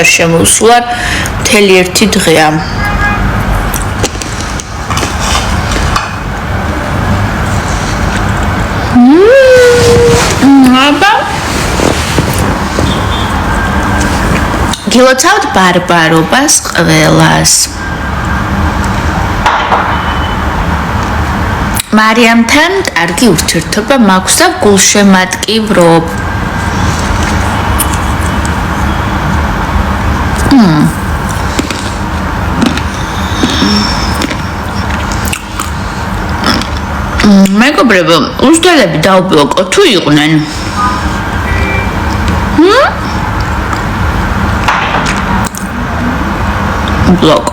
არ შემოვსულარ მთელი ერთი დღეა. გილოცავთ ბარბარობას ყველას. მარიამთან კარგი ურთიერთობა მაქვს და გულშემატკივრობ. მეგობრებო, უსტელები დაუბლოკო თუ იყვნენ? ბლოკ.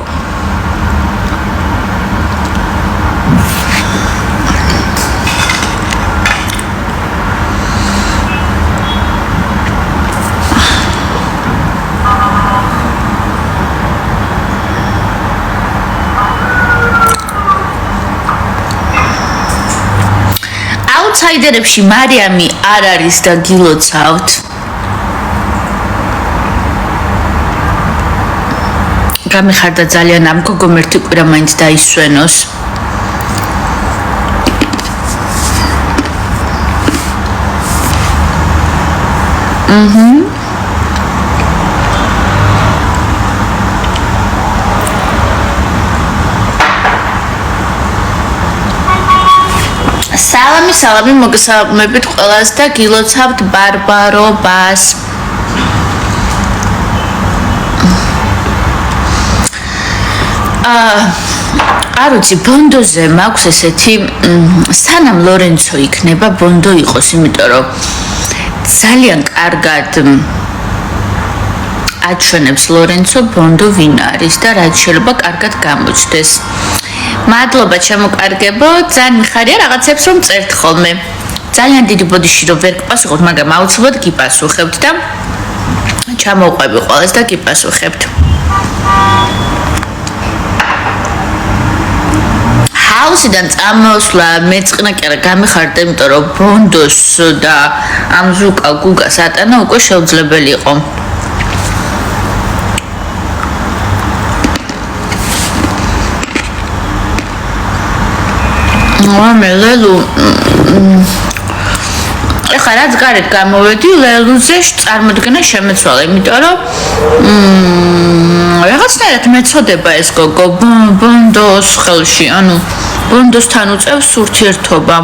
აუთსაიდერებში მარიამი არ არის და გილოცავთ. გამიხარდა ძალიან ამ გოგომ ერთი კვირა მაინც დაისვენოს. სალამი მოგესალმებით ყველას და გილოცავთ ბარბარობას. არ ვიცი, ბონდოზე მაქვს ესეთი სანამ ლორენცო იქნება ბონდო იყოს, იმიტომ რომ ძალიან კარგად აჩვენებს ლორენცო ბონდო ვინ არის და რაც შეიძლება კარგად გამოჩნდეს. მადლობა ჩემოკარგებო, ძალიან მიხარია რაღაცებს რომ წერთ ხოლმე. ძალიან დიდი ბოდიში რომ ვერ გპასუხობთ, მაგრამ აუცილებლად გიპასუხებთ და ჩამოვყვები ყველას და გიპასუხებთ. ჰაუსიდან წამოსვლა მეწყნა კი არა გამიხარდა, იმიტომ რომ ბონდოს და ამ ზუკა გუგას ატანა უკვე შეუძლებელი იყო. ლელუ ეხლა რაც გარეთ გამოვედი, ლელუზე წარმოდგენა შემეცვალა, იმიტომ რომ რაღაცნაირად მეწოდება ეს გოგო ბონდოს ხელში, ანუ ბონდოსთან უწევს ურთიერთობა.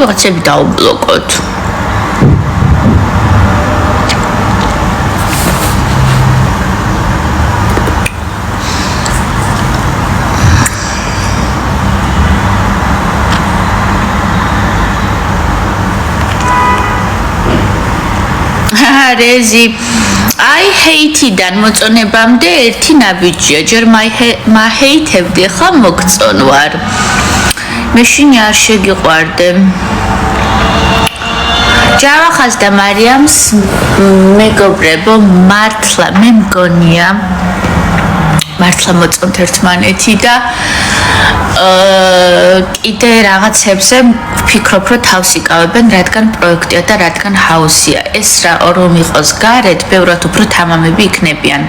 რაღაცები დაუბლოკოთ. რეზი I hate-დან მოწონებამდე ერთი ნაბიჯია, ჯერ მაჰეითებდი, ხა მოგწონვარ. მეშინ არ შეგიყვარდე. ჯავახას და მარიამს მეგობრებო, მართლა მე მგონია მართლა მოწონთ ერთმანეთი და კიდე რაღაცებზე ვფიქრობ, რომ თავს იკავებენ, რადგან პროექტია და რადგან ჰაუსია. ეს რა რომ იყოს გარეთ, ბევრად უფრო თამამები იქნებიან.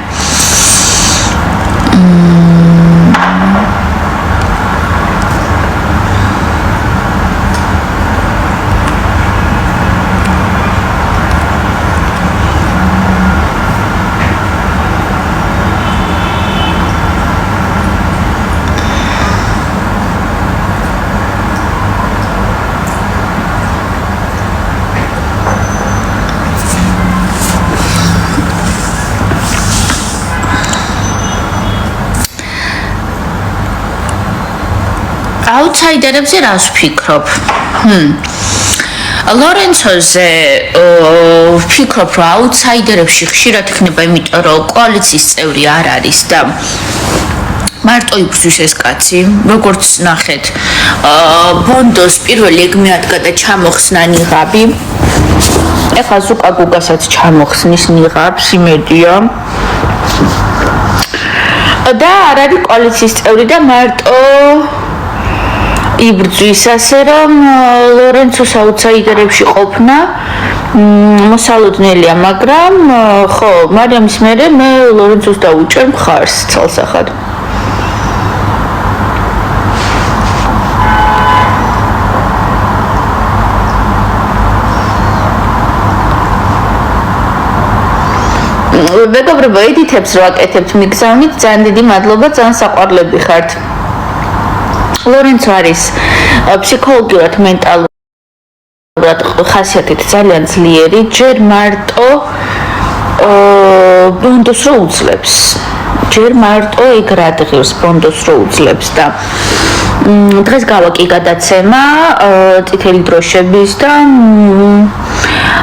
აუთსაიდერებზე რას ვფიქრობ? ლორენცოზე ვფიქრობ, რომ აუთსაიდერებში ხშირად იქნება, იმიტომ რომ კოალიციის წევრი არ არის და მარტო იბრძვის ეს კაცი, როგორც ნახეთ, ბონდოს პირველი ეგმე ადგა და ჩამოხსნა ნიღაბი. ეხლა ზუკა გუგასაც ჩამოხსნის ნიღაბს, იმედია. და არ არის კოალიციის წევრი და მარტო იბრძვის ასე რომ ლორენცოს აუთსაიდერებში ყოფნა მოსალოდნელია, მაგრამ ხო, მარიამის მერე მე ლორენცოს დავუჭერ მხარს ცალსახად. მეგობრებო, ედითებს რო აკეთებთ მიგზავნით, ძალიან დიდი მადლობა, ძალიან საყვარლები ხართ. ლორენცო არის ფსიქოლოგიურად, მენტალურად ხასიათით ძალიან ძლიერი, ჯერ მარტო ბონდოს რო უძლებს. ჯერ მარტო ეგ რადგილს ბონდოს რო უძლებს და დღეს გავაკი გადაცემა წითელი დროშების და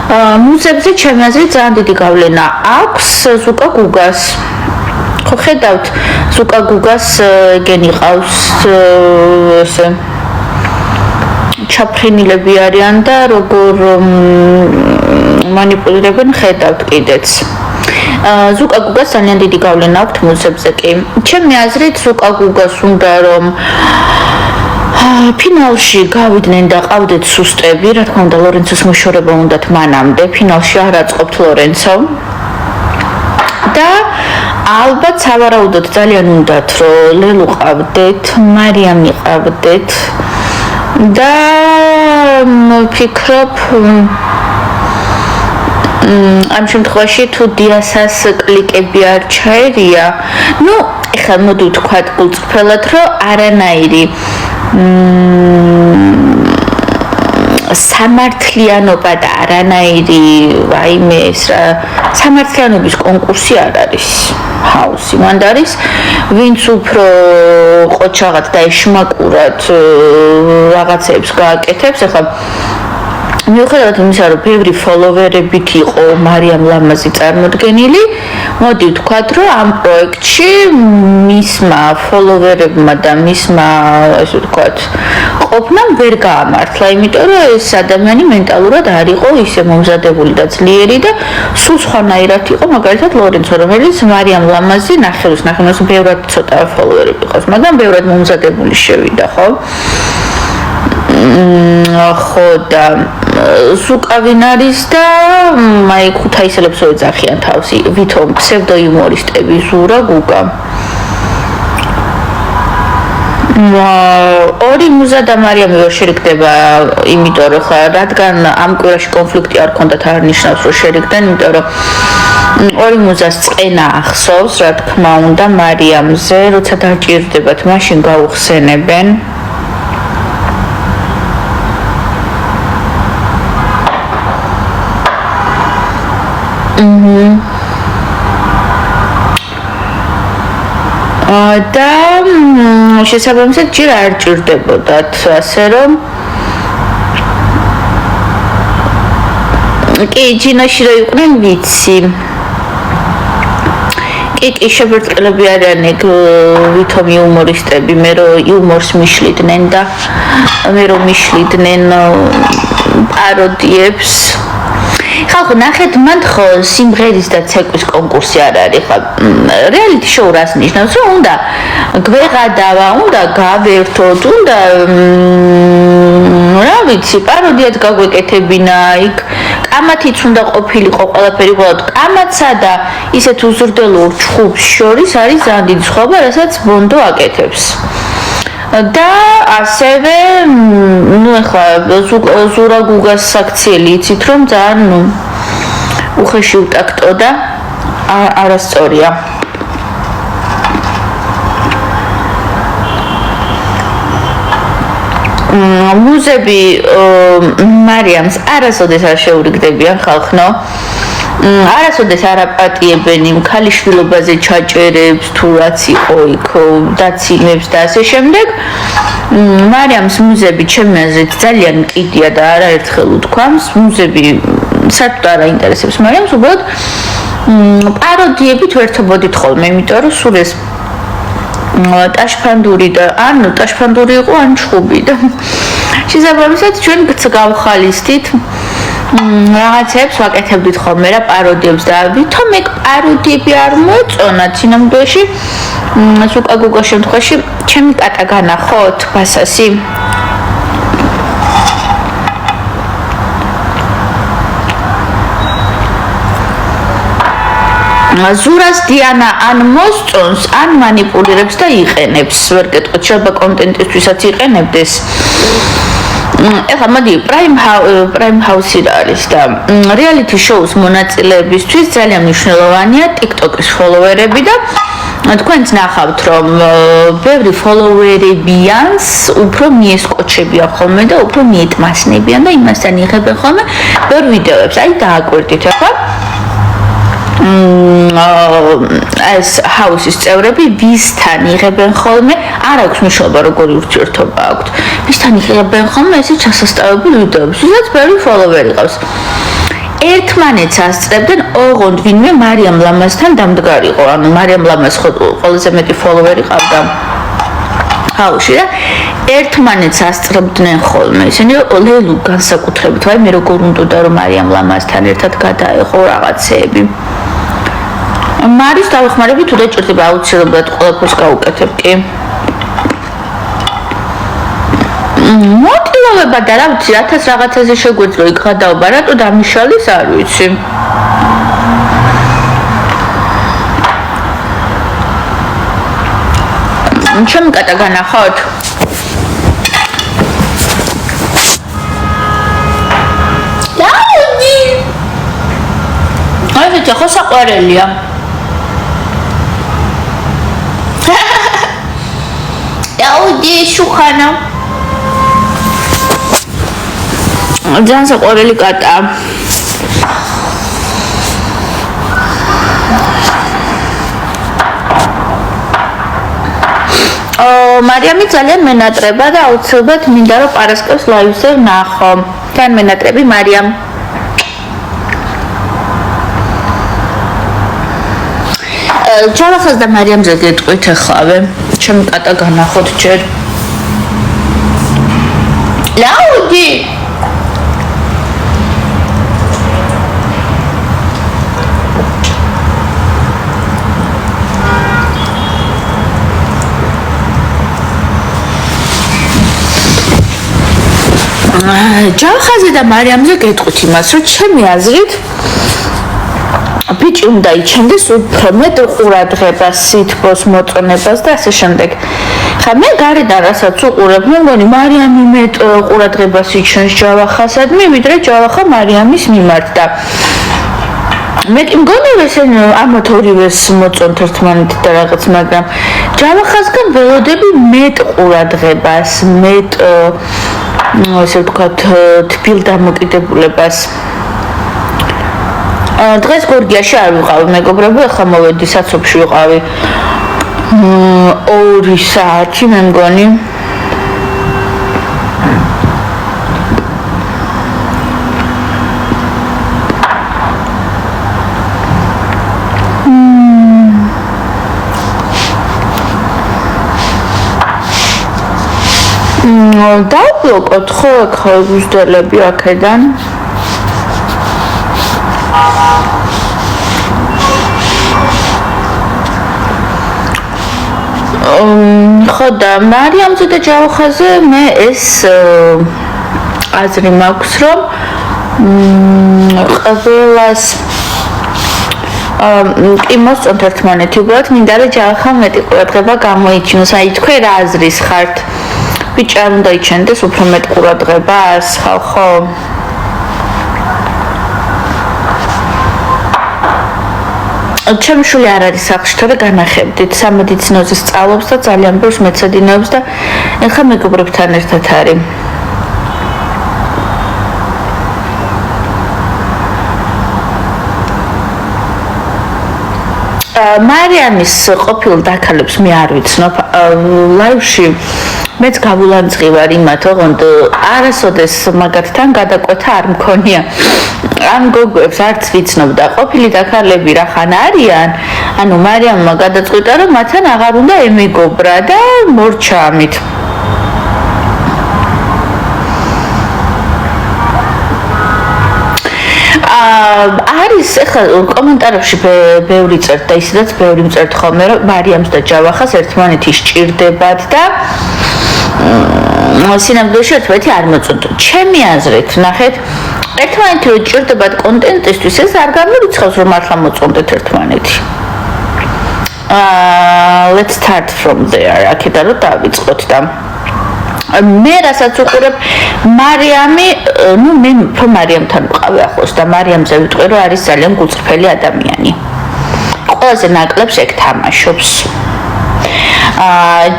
მუზებზე ჩემი აზრით ძალიან დიდი გავლენა აქვს ზუკა გუგას. ხო ხედავთ, ზუკა გუგას გენი ყავს ესე ჩაფრენილები არიან და როგორ манипулиრებენ ხედავთ კიდეც. ზუკა გუგას ძალიან დიდი გავლენა აქვს მუზებზე კი. ჩემი აზრით ზუკა გუგას უნდა რომ ფინალში გავიდნენ და ყავდეთ სუსტები, რა თქმა უნდა ლორენცოს მოშორება უნდათ მანამდე, ფინალში არ აწყობთ ლორენცო. და ალბათ სავარაუდოდ ძალიან უნდათ რომ ლელუ ყავდეთ, მარიამი ყავდეთ და ვფიქრობ ამ შემთხვევაში თუ დიასას კლიკები არ ჩაერია, ну, ეხლა მოდი ვთქვათ გულწრფელად, რომ არანაირი სამართლიანობა და არანაირი ვაიმე ეს რა სამართლიანობის კონკურსი არ არის ჰაუსი მანდ არის ვინც უფრო ყოჩაღად და ეშმაკურად რაღაცებს გააკეთებს ახლა მიუხედავად იმისა რომ ბევრი ფოლოვერებით იყო მარიამ ლამაზი წარმოდგენილი მოდი ვთქვათ რომ ამ პროექტში მისმა ფოლოვერებმა და მისმა ასე ვთქვათ ყოფნამ ვერ გაამართლა იმიტომ რომ ეს ადამიანი მენტალურად არ იყო ისე მომზადებული და ძლიერი და სულ სხვანაირად იყო მაგალითად ლორენცო რომელიც მარიამ ლამაზი ნახევრის ბევრად ცოტა ფოლოვერები ყავს მაგრამ ბევრად მომზადებული შევიდა ხო ხო და ზუკავინ არის და აი ქუთაისელებს ეძახიან თავს ვითომ ფსევდოიუმორისტები ზურა გუგა ორი მუზა და მარიამი ვერ შერიგდება იმიტომ რომ ხა რადგან ამ კვირაში კონფლიქტი არ ქონდათ არ ნიშნავს რომ შერიგდნენ იმიტომ რომ ორი მუზას წენა ახსოვს რა თქმა უნდა მარიამზე როცა დაჭირდებათ მაშინ გაუხსენებენ და შესაბამისად ჯერ არ ჭირდებოდათ ასე რომ კი ჯინაში რა იყვნენ ვიცი კი შეფერტყელები არიან ეგ ვითომ იუმორისტები მე რომ იუმორს მიშლიდნენ და მე რომ მიშლიდნენ პაროდიებს ხალხო ნახეთ მან ხო სიმღერის და ცეკვის კონკურსი არ არის ხა რეალიტი შოუ რას ნიშნავს რომ უნდა გვეღადავა უნდა გავერთოთ უნდა რა ვიცი პაროდიად გაგვეკეთებინა იქ კამათიც უნდა ყოფილიყო ყველაფერი უბრალოდ კამათსა და ისეთ უზრდელურ ჩხუბს შორის არის ძალიან დიდი სხვაობა რასაც ბონდო აკეთებს და ასევე ნუ ახლა ზურა გუგას საქციელი იცით რომ ძალიან ნუ უხეში უტაქტო და არასწორია მუზები მარიამს არასოდეს არ შეურიგდებიან ხალხნო არასოდეს არ აპატიებენ იმ ქალიშვილობაზე ჩაჭერებს თუ რაც იყო იქ დაცინებს და ასე შემდეგ მარიამს მუზები ჩემი აზრით ძალიან მკიდია და არაერთხელ უთქვამს მუზები საერთოდ არ აინტერესებს მარიამს უბრალოდ პაროდიებით ვერთობოდით ხოლმე იმიტომ რომ სულ ეს ტაშფანდური და ანუ ტაშფანდური იყო ან ჩხუბი და შესაბამისად ჩვენ გავხალისდით რაღაცებს ვაკეთებდით ხოლმე რა პაროდიებს და ვითომ ეგ პაროდიები არ მოეწონა წინამძღოლში ზუკა გუგას შემთხვევაში ჩემი პატა განახოთ ბასასი ზურას დიანა ან მოსწონს ან მანიპულირებს და იყენებს ვერ გეტყვით შეიძლება კონტენტისთვისაც იყენებდეს ეხლა მოდი პრაიმ ჰაუსი რა არის და რეალიტი შოუს მონაწილეებისთვის ძალიან მნიშვნელოვანია TikTok-ის ფოლოვერები და თქვენც ნახავთ რომ ბევრი ფოლოვერებიანს უფრო მიესკოჩებიან ხოლმე და უფრო მიეტმასნებიან და იმასთან იღებენ ხოლმე ბევრ ვიდეოებს აი დააკვირდით ახლა ეს ჰაუსის წევრები ვისთან იღებენ ხოლმე არ აქვს მნიშვნელობა როგორი ურთიერთობა აქვთ ვისთან იღებენ ხოლმე ესე ჩასასწავლებელ ვიდეოებს ვისაც ბევრი ფოლოვერი ყავს ერთმანეთს ასწრებდნენ ოღონდ ვინმე მარიამ ლამასთან დამდგარიყო ანუ მარიამ ლამას ყველაზე მეტი ფოლოვერი ყავდა ჰაუსში და ერთმანეთს ასწრებდნენ ხოლმე ისინი ლელუ განსაკუთრებით ვაი მე როგორ უნდა რომ მარიამ ლამასთან ერთად გადაეყო რაღაცეები მარის დავეხმარები თუ დაჭირდება აუცილებლად ყველაფერს გავუკეთებ კი მოტივება და რა ვიცი 1000 რაღაცაზე შეგვეძლო იქ გადაობა რატო დამიშალის არ ვიცი ჩემი კატა განახოთ დაუდი აი ვიცა ხო საყვარელია დაუდი შუხანა ძალიან საყვარელი კატა მარიამი ძალიან მენატრება და აუცილებლად მინდა რომ პარასკევს ლაივზე ვნახო თან მენატრები მარიამ ჯავახას და მარიამზე გეტყვით ახლავე ჩემი კატა განახოთ ჯერ ლაუდი ჯავახაზე და მარიამზე გეტყვით იმას რომ ჩემი აზრით ბიჭი უნდა იჩენდეს უფრო მეტ ყურადღებას სითბოს მოწონებას და ასე შემდეგ ხა მე გარედან რასაც უყურებ მე მგონი მარიამი მეტ ყურადღებას იჩენს ჯავახასადმი ვიდრე ჯავახა მარიამის მიმართ და მეტი მგონი რომ ესენ ამათ ორივეს მოწონთ ერთმანეთით და რაღაც მაგრამ ჯავახასგან ველოდები მეტ ყურადღებას მეტ ასე ვთქვათ თბილ დამოკიდებულებას დღეს გორგიაში არ ვიყავი მეგობრებო ახლა მოვედი საცობში ვიყავი 2 საათი მე მგონი დავბლოკოთ ხო ახლა უძდელები აქედან ხო და მარიამზე და ჯავახაზე მე ეს აზრი მაქვს რომ ყველას კი მოსწონთ ერთმანეთი უბრალოდ მინდა რომ ჯავახა მეტი ყურადღება გამოიჩინოს აი თქვენ რა აზრის ხართ ბიჭი არ უნდა იჩენდეს უფრო მეტ ყურადღებას ხალხო ჩემი შვილი არ არის სახლში თორე განახებდით სამედიცინოზე სწავლობს და ძალიან ბევრს მეცადინეობს და ეხლა მეგობრებთან ერთად არის მარიამის ყოფილ დაქალებს მე არ ვიცნობ ლაივში მეც გავულანძღი ვარ იმათ ოღონდ არასოდეს მაგათთან გადაკვეთა არ მქონია ამ გოგოებს არც ვიცნობ და ყოფილი დაქალები რახან არიან ანუ მარიამმა გადაწყვიტა რომ მათთან აღარ უნდა ემეგობრა და მორჩა ამით არის ახლა კომენტარებში ბევრი წერთ და ისედაც ბევრი მწერთ ხოლმე რომ მარიამს და ჯავახას ერთმანეთი სჭირდებათ და სინამდვილეში ერთმანეთი არ მოწონთ. ჩემი აზრით, ნახეთ, ერთმანეთი რო ჭირდებათ კონტენტისთვის, ეს არ გამორიცხავს რომ მართლა მოწონდეთ ერთმანეთი. Let's start from there. აქედან რომ დავიწყოთ და მე რასაც უყურებ მარიამი, მე მარიამთან ვყავი ახლოს და მარიამზე ვიტყვი რომ არის ძალიან გულწრფელი ადამიანი. ყველაზე ნაკლებს ეგ თამაშობს.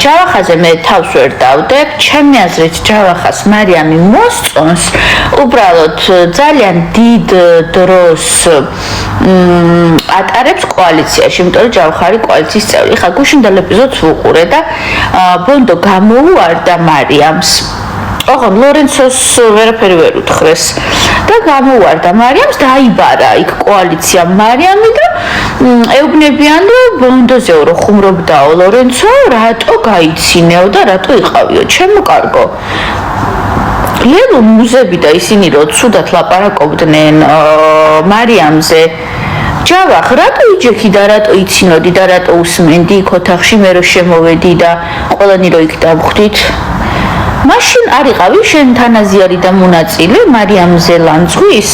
ჯავახაზე მე თავს ვერ დავდებ, ჩემი აზრით ჯავახას მარიამი მოსწონს, უბრალოდ ძალიან დიდ დროს ატარებს კოალიციაში, იმიტომ რომ ჯავახა არის კოალიციის წევრი. ხა გუშინდელ ეპიზოდს ვუყურე და ბონდო გამოუვარდა მარიამს. ოღონდ ლორენცოს ვერაფერი ვერ უთხრეს და გამოუვარდა მარიამს და აიბარა იქ კოალიცია მარიამი და ეუბნებიან რომ ბონდოზეო რო ხუმრობდაო ლორენცო რატო გაიცინეო და რატო იყავიო ჩემო კარგო ლევო მუზები და ისინი რო ცუდად ლაპარაკობდნენ მარიამზე ჯავახ რატო იჯექი და რატო იცინოდი და რატო უსმენდი იქ ოთახში მე რო შემოვედი და ყველანი რო იქ დავხვდით მაშინ არ იყავი შენ თანაზიარი და მონაწილე მარიამზე ლანძღვის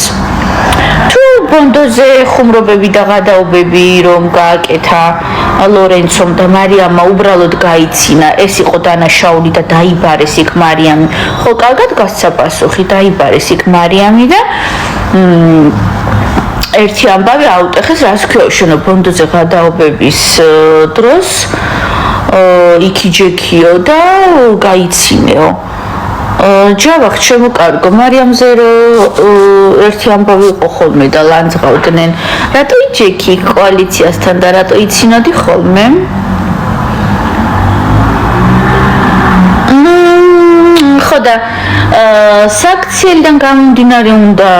თუ ბონდოზე ხუმრობები და გადაობები რომ გააკეთა ლორენცომ და მარიამმა უბრალოდ გაიცინა ეს იყო დანაშაული და დაიბარეს იქ მარიამი ხო კარგად გასცა პასუხი დაიბარეს იქ მარიამი და ერთი ამბავი აუტეხეს რას ქვია შენო ბონდოზე გადაობების დროს იქიჯექიო და გაიცინეო ჯავახ ჩემო კარგო მარიამზე რო ერთი ამბავი იყო ხოლმე და ლანძღავდნენ რატო იჯექი კოალიციასთან და რატო იცინოდი ხოლმე ხო და საქციელიდან გამომდინარე უნდა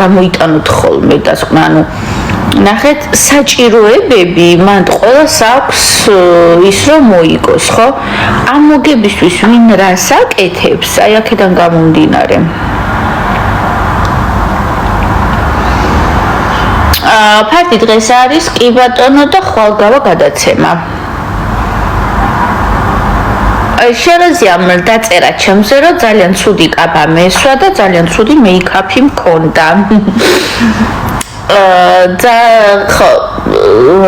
გამოიტანოთ ხოლმე დასკვნა ანუ ნახეთ საჭიროებები მან ყველას აქვს ის რომ მოიგოს ხო ამ მოგებისთვის ვინ რას აკეთებს აი აქედან გამომდინარე ფაქტი დღეს არის კი ბატონო და ხვალგავა გადაცემა შეროზიამ დაწერა ჩემზე რომ ძალიან ცუდი კაბა მესვა და ძალიან ცუდი მეიქაპი მქონდა და ხო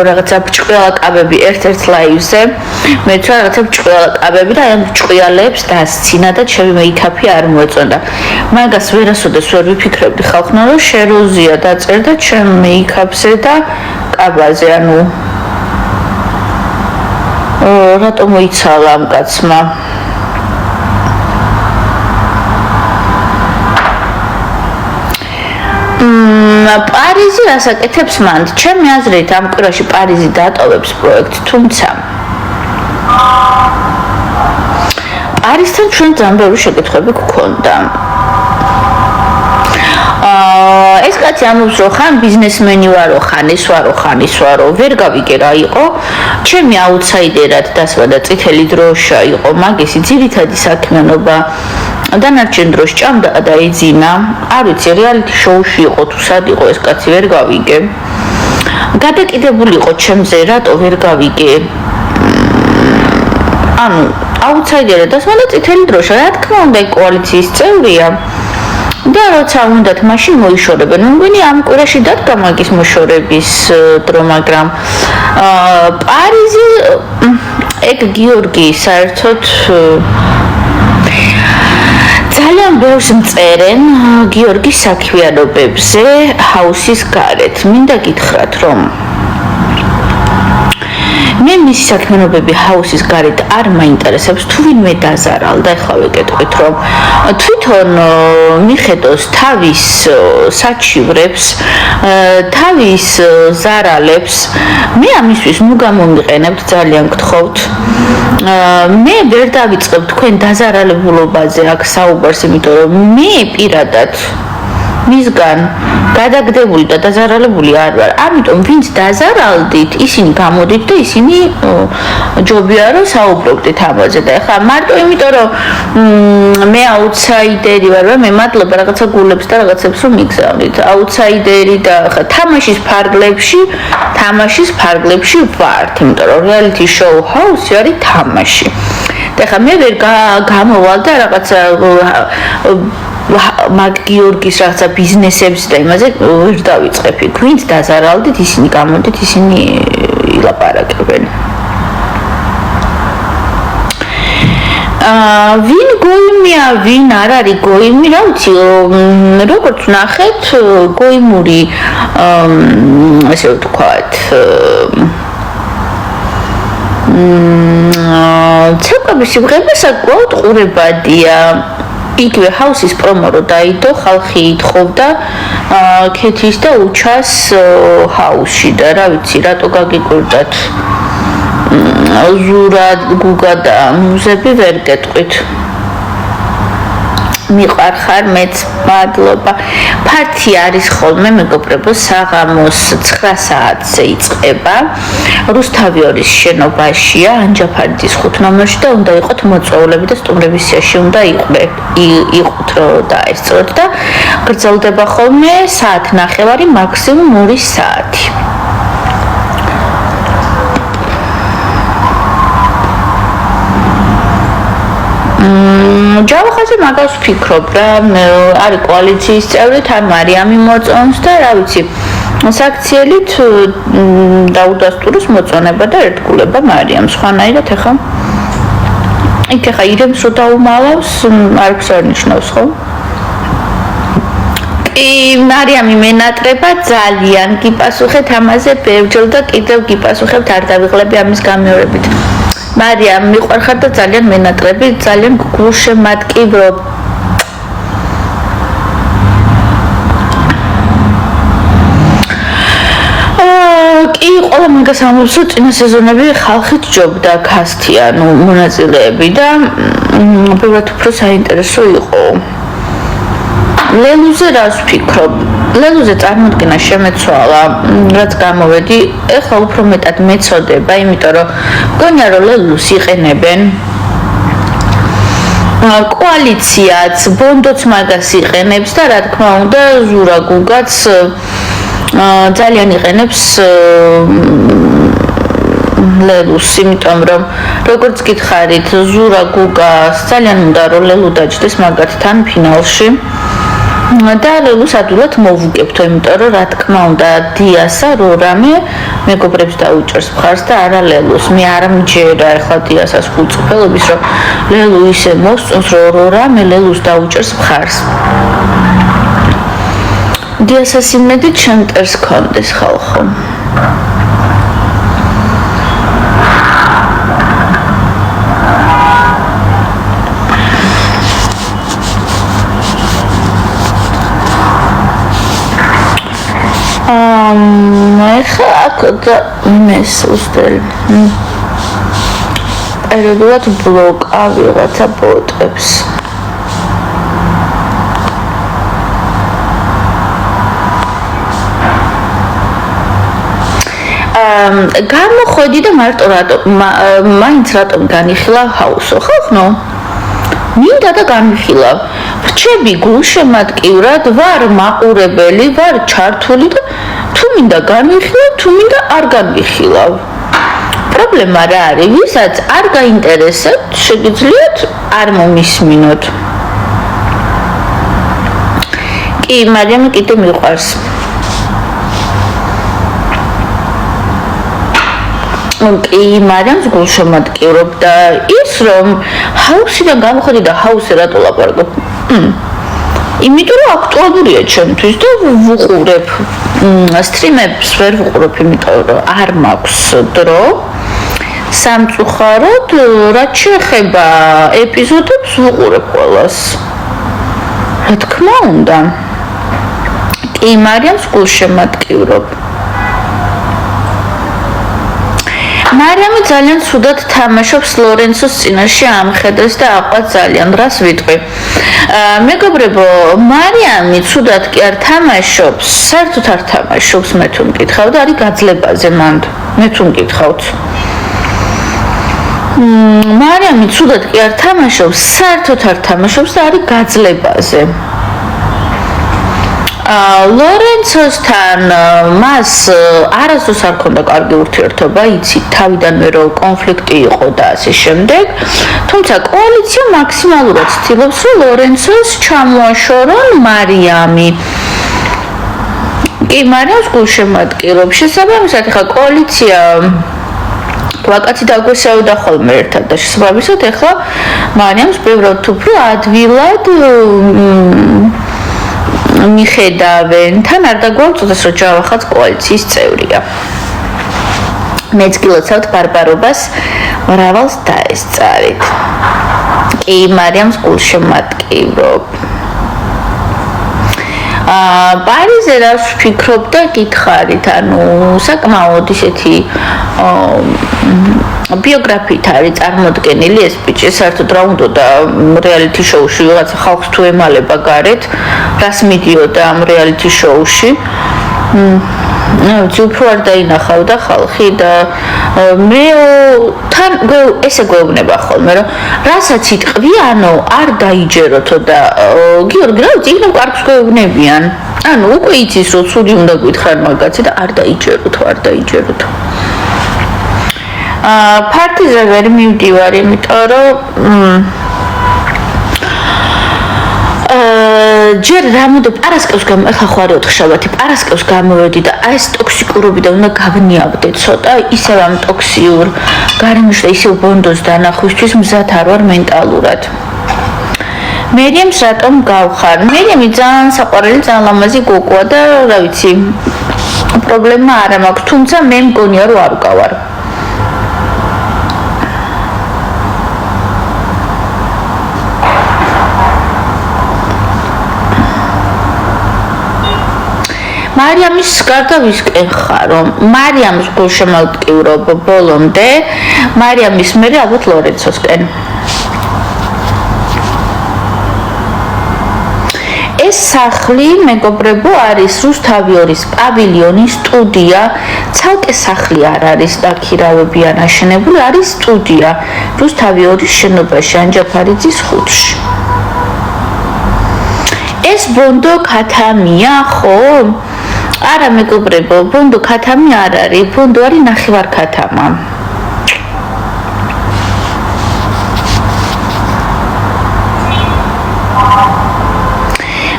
რაღაცა ჭყიალა კაბები ერთ-ერთ ლაივზე მე თუ რაღაცა ჭყიალა კაბები და ამ ჭყიალებს დასცინა და ჩემი მეიქაპი არ მოეწონდა მაგას ვერასოდეს ვერ ვიფიქრებდი ხალხნა რომ შეროზია დაწერდა ჩემ მეიქაპზე და კაბაზე ანუ რატომ მოიცალა ამ კაცმა პარიზი რას აკეთებს მან? ჩემი აზრით ამ კვირაში პარიზი დატოვებს პროექტს, თუმცა პარიზთან ჩვენ ძალიან ბევრი შეკითხვები გვქონდა. ეს კაცი ამბობს რომ ხან ბიზნესმენი ვარო, ხან ის ვარო, ვერ გავიგე რა იყო. ჩემი აუთსაიდერად დასვა და წითელი დროშა იყო მაგისი ძირითადი საქმიანობა. დანარჩენ დროს ჭამდა და ეძინა. არ ვიცი, რეალიტი შოუში იყო თუ სად იყო ეს კაცი ვერ გავიგე. გადაკიდებული იყო ჩემზე, რატო ვერ გავიგე. ანუ აუთსაიდერად დასვა და წითელი დროშა, რა თქმა უნდა, კოალიციის წევრია. და როცა უნდათ მაშინ მოიშორებენ. მე მგონი ამ კვირაში დადგა მაგის მოშორების დრო, მაგრამ პარიზი ეგ გიორგი საერთოდ ძალიან ბევრს მწერენ გიორგის საქმიანობებზე ჰაუსის გარეთ. მინდა გითხრათ რომ მე მისი საქმიანობები ჰაუსის გარეთ არ მაინტერესებს თუ ვინმე დაზარალდა. ეხლა ვეკეთებით რომ თვითონ მიხედოს თავის საჩივრებს, თავის ზარალებს. მე ამისთვის ნუ გამომიყენებთ, ძალიან გთხოვთ. მე ვერ დავიწყებ თქვენ დაზარალებულობაზე აქ საუბარს, იმიტომ რომ მე პირადად მისგან გადაგდებული და დაზარალებული არ ვარ. ამიტომ ვინც დაზარალდით, ისინი გამოდით და ისინი ჯობია რომ საუბრობდით ამაზე. და ეხლა მარტო იმიტომ რომ მე აუთსაიდერი ვარ, მე მადლობა რაღაცა გულებს და რაღაცებს რომ მიგზავნით. აუთსაიდერი და ხა თამაშის ფარგლებში ვართ, იმიტომ რომ რეალიტი შოუ ჰაუსი არის თამაში. და ხა მე ვერ გამოვალ და რაღაცა მაგ გიორგის რაღაცა ბიზნესებს და იმაზე ვერ დავიწყებ. გვინც დაზარალდით, ისინი გამოდით, ისინი ილაპარაკებენ. ვინ გოიმია, ვინ არ არის გოიმი, რა ვიცი, როგორც ნახეთ, გოიმური ასე ვთქვათ, ცეკვების სიმღერა საკმაოდ ყურებადია. იგივე ჰაუსის პრომო რო დაიდო, ხალხი ითხოვდა ქეთის და უჩას ჰაუსში და რა ვიცი, რატო გაგიკვირდათ ზურა, გუგა და მუზები ვერ გეტყვით. მიყვარხარ, მეც მადლობა. ფართი არის ხოლმე მეგობრებო, საღამოს 9 საათზე იწყება. რუსთავიორის შენობაშია, ანჯაფარიძის 5 ნომერში და უნდა იყოთ მოწვეულები და სტუმრების სიაში უნდა იყოთ რომ დაესწროთ და გრძელდება ხოლმე საათ ნახევარი, მაქსიმუმ 2 საათი. ჯავახაზე მაგას ვფიქრობ რა, არის კოალიციის წევრი, თან მარიამი მოწონს და რა ვიცი, საქციელით დაუდასტუროს მოწონება და ერთგულება მარიამს. ხვანაირად ახლა იქ ახლა ირემს რო დაუმალავს, არც არ ნიშნავს ხო? მარიამი მენატრება ძალიან გიპასუხეთ ამაზე ბევრჯერ და კიდევ გიპასუხებთ, არ დავიღლები ამის გამეორებით. მარიამ მიყვარხარ და ძალიან მენატრები, ძალიან გულშემატკივრო. კი, ყველა მაგას ამბობს, რომ წინა სეზონები ხალხით ჯობდა კასტი, ანუ მონაწილეები და ბევრად უფრო საინტერესო იყო. ლელუზე რას ვფიქრობ? ლელუზე წარმოდგენა შემეცვალა, რაც გამოვედი, ეხლა უფრო მეტად მეწოდება, იმიტომ რომ მგონია რომ ლელუს იყენებენ. კოალიციაც, ბონდოც მაგას იყენებს და რა თქმა უნდა, ზურა გუგაც ძალიან იყენებს ლელუს, იმიტომ რომ როგორც გითხარით, ზურა გუგას ძალიან უნდა რომ ლელუ დაჯდეს მაგათთან ფინალში. და ლელუს ადვილად მოვუგებთო, იმიტომ რომ რა თქმა უნდა დიასა რორამე მეგობრებს დაუჭერს მხარს და არა ლელუს. მე არ მჯერა ახლა დიასას ხუწფელობის, რომ ლელუ ისე მოსწონს, რომ რორამე ლელუს დაუჭერს მხარს. დიასას იმედი ჩემ ტერს კონდეს ხალხო. და იმეს უსწრებ. ერებულად ბლოკა ვიღაცა ბოტებს. გამოходი და მარტო მაინც რატომ განიხილა ჰაუსო, ხო? მინდა და განიხილავ. რჩები გულშემატკივრად, ვარ მაყურებელი, ვარ ჩართული და თუ მინდა განვიხილავ, თუ მინდა არ განვიხილავ. პრობლემა რა არის? ვისაც არ გაინტერესებთ, შეგიძლიათ არ მომისმინოთ. კი, მარიამი კიდე მიყვარს. კი, მარიამს გულშემატკივრობ და ის რომ ჰაუსიდან გამოходი და ჰაუსზე რატო ლაპარაკობ? იმიტომ რომ აქტუალურია ჩემთვის და ვუყურებ სტრიმებს ვერ ვუყურებ, იმიტომ რომ არ მაქვს დრო. სამწუხაროდ, რაც შეეხება ეპიზოდებს ვუყურებ ყველას. რა თქმა უნდა. კი, მარიამს გულშემატკივრობ. მარიამი ძალიან ცუდად თამაშობს ლორენცოს წინაშე ამხედრეს და აყვა ძალიან რას ვიტყვი. მეგობრებო, მარიამი ცუდად კი არ თამაშობს, საერთოდ არ თამაშობს, მე თუ მკითხავ და არის გაძლებაზე მანდ. მე თუ მკითხავთ. მარიამი ცუდად კი არ თამაშობს, საერთოდ არ თამაშობს და არის გაძლებაზე. ლორენცოსთან მას არასდროს არ ჰქონდა კარგი ურთიერთობა, იცით, თავიდანვე რომ კონფლიქტი იყო და ასე შემდეგ. თუმცა კოალიცია მაქსიმალურად ცდილობს, რომ ლორენცოს ჩამოაშორონ მარიამი. კი, მარიამს გულშემატკივრობს. შესაბამისად, ხა კოალიცია ვაკაცი დაგვესავდა ხოლმე ერთად და შესაბამისად, ეხლა მარიამს ბევრად უფრო ადვილად მიხედავენ. თან არ დაგვაუწოდეს, რომ ჯავახაც კოალიციის წევრია. მეც გილოცავთ ბარბარობას, მრავალს დაესწარით. კი, მარიამს გულშემატკივრობ. პარიზე რას ვფიქრობ და გითხარით, ანუ საკმაოდ ისეთი ბიოგრაფიით არის წარმოდგენილი ეს ბიჭი, საერთოდ რა უნდა რეალიტი შოუში ვიღაცა ხალხს თუ ემალება გარეთ, რას მიდიოდა ამ რეალიტი შოუში. უფრო არ დაინახავდა ხალხი და მე თან ესე გვეუბნება ხოლმე რომ რასაც იტყვი ანუ არ დაიჯეროთო და გიორგი რა ვიცი იქნებ კარგს გვეუბნებიან ანუ უკვე იცის რომ ცუდი უნდა გითხრან მაგაცი და არ დაიჯეროთო ფარტიზე ვერ მივდივარ იმიტომ რომ ჯერ რამოდე პარასკევს ახლა ხო არის 4 შაბათი პარასკევს გამოვედი და აი ეს ტოქსიკურობი და უნდა გავნიავდე ცოტა ისევ ამ ტოქსიურ გარემოში და ისევ ბონდოს დანახვისთვის მზად არ ვარ მენტალურად მერიემს რატომ გავხარ მერიემი ძალიან საყვარელი ძალიან ლამაზი გოგოა და რა ვიცი პრობლემა არ მაქვს თუმცა მე მგონია რომ არ გავარ მარიამის გარდა ვისკენ ხარო მარიამს გულშემატკივრობ ბოლომდე მარიამის მერე ალბათ ლორენცოსკენ ეს სახლი მეგობრებო არის რუსთავიორის პავილიონი სტუდია ცალკე სახლი არ არის დაქირავები ან აშენებული არის სტუდია რუსთავიორის შენობაში ანჯაფარიძის 5-ში ეს ბონდო ქათამია ხო არა მეგობრებო ბონდო ქათამი არ არის ბონდო არის ნახევარ ქათამა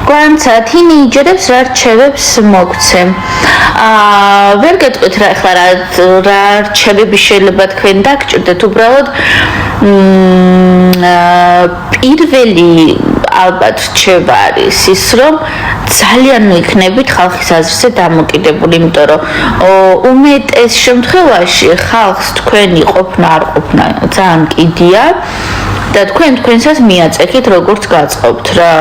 განცა თინეიჯერებს რა რჩევებს მოგცემ ვერ გეტყვით რა ახლა რა რჩევები შეიძლება თქვენ დაგჭირდეთ უბრალოდ პირველი ალბათ რჩევა არის ის რომ ძალიან მოიქნებით ხალხის აზრზე დამოკიდებული იმიტომ რომ უმეტეს შემთხვევაში ხალხს თქვენი ყოფნა არ ყოფნა ძალიან კიდია და თქვენ თქვენსაც მიაწექით როგორც გაწყობთ რა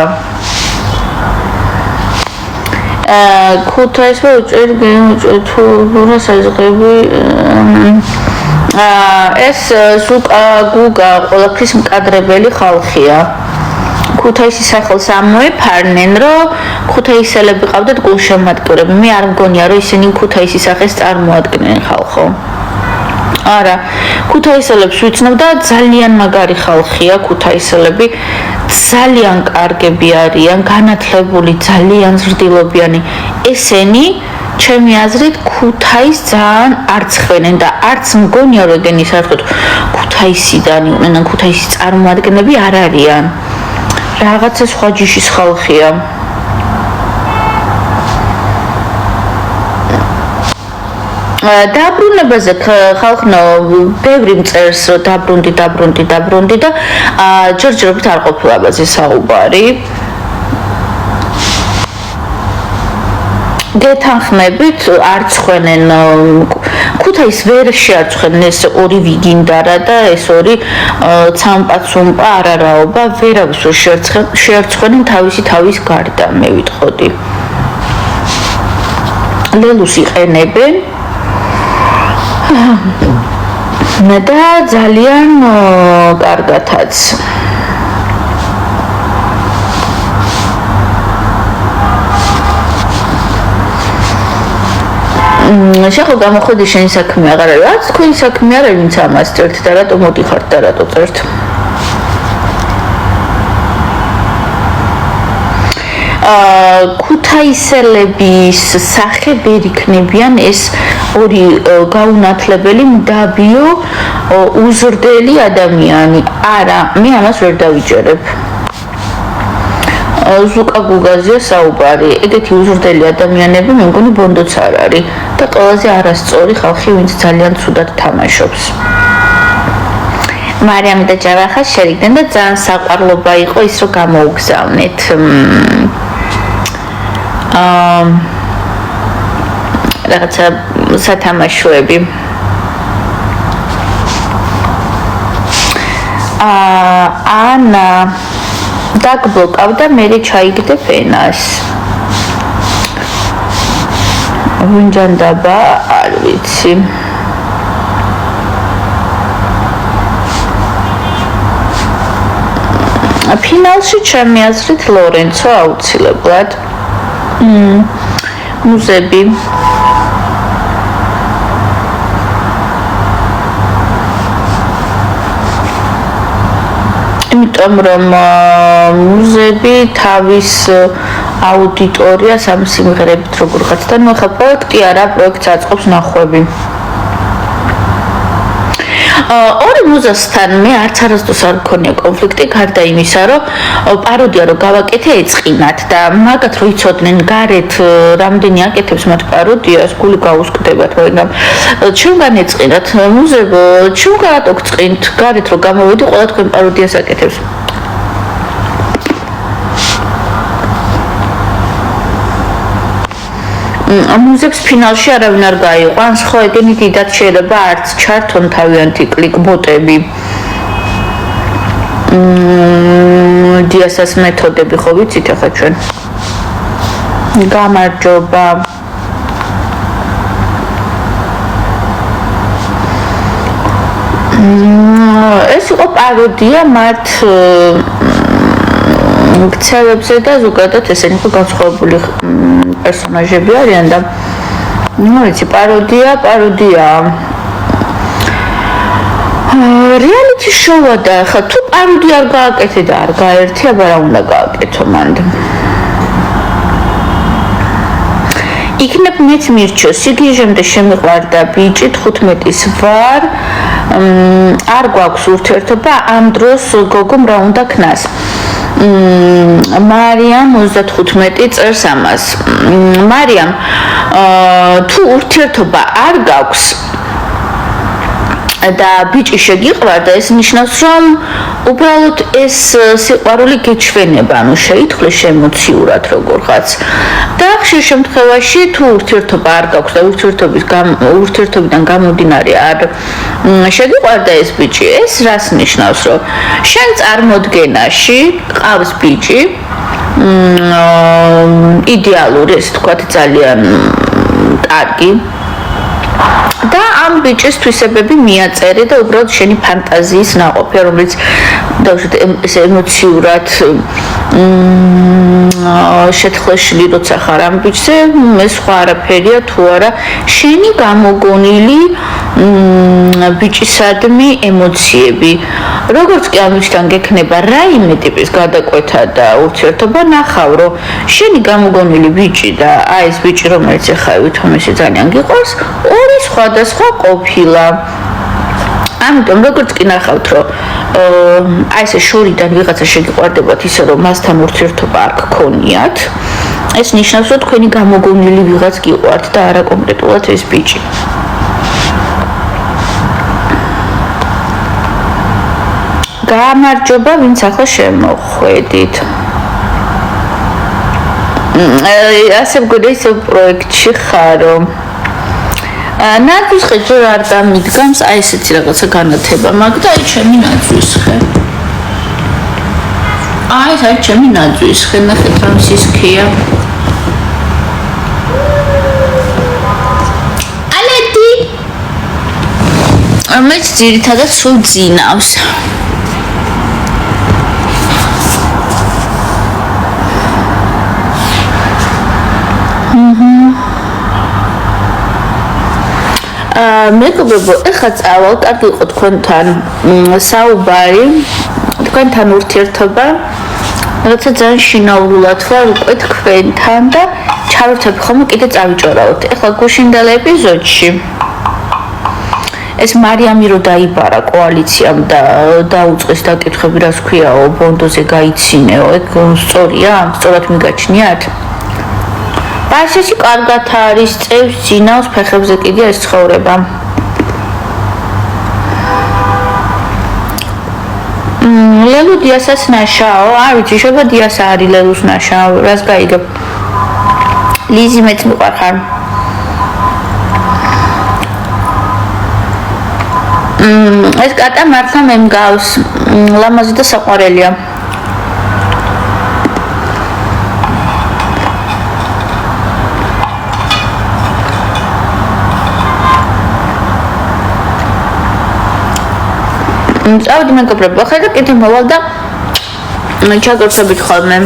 ქუთაისმა უწერ თუ რასაზღები ეს ზუკა გუგა ყველაფრის მკადრებელი ხალხია ქუთაისის სახელს ამოეფარნენ რომ ქუთაისელები ყავდათ გულშემატკივრები მე არ მგონია რომ ისინი ქუთაისის სახელს წარმოადგენენ ხალხო არა ქუთაისელებს ვიცნობ და ძალიან მაგარი ხალხია ქუთაისელები ძალიან კარგები არიან განათლებული ძალიან ზრდილობიანი ესენი ჩემი აზრით ქუთაის ძალიან არცხვენენ და არც მგონია რომ ეგენი საერთოდ ქუთაისიდან იყვნენ ან ქუთაისის წარმოადგენლები არ არიან რაღაცა სხვა ჯიშის ხალხია დაბრუნებაზე ხალხნო ბევრი მწერს რომ დაბრუნდი და ჯერჯერობით არ ყოფილა ბაზე საუბარი გეთანხმებით არ წხვენენ ქუთაის ვერ შეარწხვენენ ეს ორი ვიგინდარა და ეს ორი ცამპაცუმპა არარაობა ვერავის ვერ შეარწხვენენ თავის გარდა მე ვიტყოდი ლელუს იყენებენ და ძალიან კარგათაც შეხო გამოხედი შენი საქმე აღარ არის რაც თქვენი საქმე არ არის ვინც ამას წერთ და რატო მოდიხართ და რატო წერთ ქუთაისელების სახე ვერ იქნებიან ეს ორი გაუნათლებელი მდაბიო უზრდელი ადამიანი. არა, მე ამას ვერ დავიჯერებ. ზუკა გუგაზია საუბარი. ეგეთი უზრდელი ადამიანები მე მგონი ბონდოც არ არის და ყველაზე არასწორი ხალხი, ვინც ძალიან ცუდად თამაშობს. მარიამი და ჯავახა შერიგდნენ და ძალიან საყვარლობა იყო ის, რომ გამოუგზავნეთ. რაღაცა სათამაშოები. ანა დაგბლოკავდა, მე ჩაიგდებ ენას. ვინჯანდაბა, არ ვიცი. ფინალში ჩემი აზრით ლორენცო აუცილებლად. მუზები. იმიტომ რომ მუზები თავის აუდიტორიას ამ სიმღერებით როგორღაც და ნუ ხა პროექტი არა, პროექტს აწყობს ნახვები. ორი მუზასთან მე არც არასდროს არ მქონია კონფლიქტი, გარდა იმისა, რომ პაროდია რო გავაკეთე ეწყინათ და მაგათ რო იცოდნენ გარეთ რამდენი აკეთებს მათ პაროდიას, გული გაუსკდებათ, მაგრამ ჩვენგან ეწყინათ მუზებო, ჩვენგან გწყინთ, გარეთ რო გამოვედი, ყველა თქვენ პაროდიას აკეთებს. მუზებს ფინალში არავინ არ გაიყვანს, ხო ეგენი დიდად შეიძლება არც ჩართონ თავიანთი კლიკბოტები. დიასას მეთოდები ხო ვიცით ახლა ჩვენ. გამარჯობა. ეს იყო პაროდია მათ ქცევებზე და ზოგადად ესენი ხო განსხვავებული პერსონაჟები არიან და ნუ ვიცი პაროდია რეალიტი შოუა და ხა თუ პაროდია არ გააკეთე და არ გაერთი, აბა რა უნდა გააკეთო მანდ. იქნებ მეც მირჩიო, სიგიჟემდე შემიყვარდა ბიჭი, 15-ის ვარ, არ გვაქვს ურთიერთობა, ამ დროს გოგომ რა უნდა ქნას. მარიამ 35 წერს ამას. მარიამ, თუ ურთიერთობა არ გაქვს და ბიჭი შეგიყვარდა, ეს ნიშნავს, რომ უბრალოდ ეს სიყვარული გეჩვენება, ანუ შეითვლე ემოციურად როგორღაც. და ხშირ შემთხვევაში თუ ურთიერთობა არ გაქვს და ურთიერთობიდან გამომდინარე არ შეგიყვარდა ეს ბიჭი, ეს რას ნიშნავს, რომ შენ წარმოდგენაში ყავს ბიჭი, იდეალური, ესე ვთქვათ, ძალიან კარგი და ამ ბიჭის თვისებები მიაწერე და უბრალოდ შენი ფანტაზიის ნაყოფია, რომელიც ეს ემოციურად შეთხლეშლი როცა ხარ ამ ბიჭზე, მე სხვა არაფერია თუ არა შენი გამოგონილი ბიჭისადმი ემოციები. როგორც კი ამ ბიჭთან გექნება რაიმე ტიპის გადაკვეთა და ურთიერთობა, ნახავ, რომ შენი გამოგონილი ბიჭი და აი ეს ბიჭი, რომელიც ახლა ვითომ ესე ძალიან გიყვარს, ორი სხვადასხვა ყოფილა. ამიტომ როგორც კი ნახავთ, რომ აი ესე შორიდან ვიღაცა შეგიყვარდებათ ისე, რომ მასთან ურთიერთობა არ გქონიათ, ეს ნიშნავს, რომ თქვენი გამოგონილი ვიღაც გიყვართ და არა კონკრეტულად ეს ბიჭი. გამარჯობა, ვინც ახლა შემოხვედით. ასე მგონი ისევ პროექტში ხარო. ნაძვის ხე ჯერ არ დამიდგამს, აი ესეთი რაღაცა განათება მაქვს და აი ჩემი ნაძვის ხე. აი ეს არის ჩემი ნაძვის ხე, ნახეთ რა სისქია. ალეთი. მეც ძირითადად სულ ძინავს. მეგობრებო, ეხლა წავალ, კარგი იყო თქვენთან საუბარი, თქვენთან ურთიერთობა რაღაცა ძალიან შინაურულად ვარ უკვე თქვენთან და ჩავერთები ხოლმე კიდე წავიჭორავთ. ეხლა გუშინდელ ეპიზოდში ეს მარიამი რო დაიბარა კოალიციამ და დაუწყეს დაკითხვები, რას ქვიაო, ბონდოზე გაიცინეო, ეგ სწორია? სწორად მიგაჩნიათ? ბაშაში კარგად არის, წევს ძინავს, ფეხებზე კიდე ეს ცხოვრება. ლელუ დიასაც ნაშაო? არ ვიცი, შეიძლება დიასა არის ლელუს ნაშაო, რას გაიგებ? ლიზი მეც მიყვარხარ. ეს კატა მართლა მე მგავს, ლამაზი და საყვარელია. წავედი მეგობრებო, ახლა კიდე მოვალ და ჩაგორცობით ხოლმე.